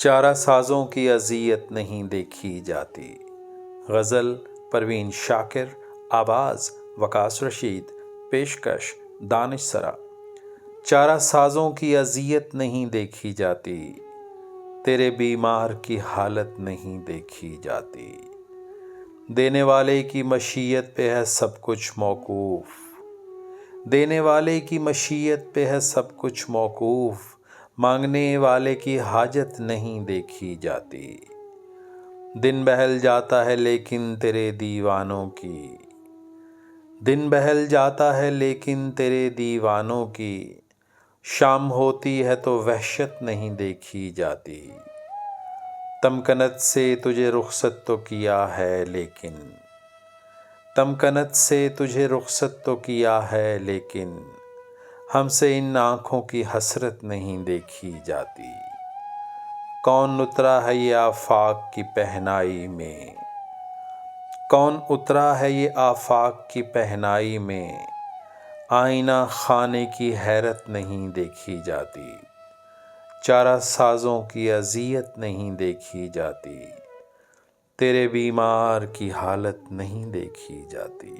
چارہ سازوں کی اذیت نہیں دیکھی جاتی۔ غزل پروین شاکر، آواز وقاص رشید، پیشکش دانش سرا۔ چارہ سازوں کی اذیت نہیں دیکھی جاتی، تیرے بیمار کی حالت نہیں دیکھی جاتی۔ دینے والے کی مشیت پہ ہے سب کچھ موقوف، دینے والے کی مشیت پہ ہے سب کچھ موقوف، مانگنے والے کی حاجت نہیں دیکھی جاتی۔ دن بہل جاتا ہے لیکن تیرے دیوانوں کی، دن بہل جاتا ہے لیکن تیرے دیوانوں کی، شام ہوتی ہے تو وحشت نہیں دیکھی جاتی۔ تمکنت سے تجھے رخصت تو کیا ہے لیکن، تمکنت سے تجھے رخصت تو کیا ہے لیکن، ہم سے ان آنکھوں کی حسرت نہیں دیکھی جاتی۔ کون اترا ہے یہ آفاق کی پہنائی میں، کون اترا ہے یہ آفاق کی پہنائی میں، آئینہ خانے کی حیرت نہیں دیکھی جاتی۔ چارہ سازوں کی اذیت نہیں دیکھی جاتی، تیرے بیمار کی حالت نہیں دیکھی جاتی۔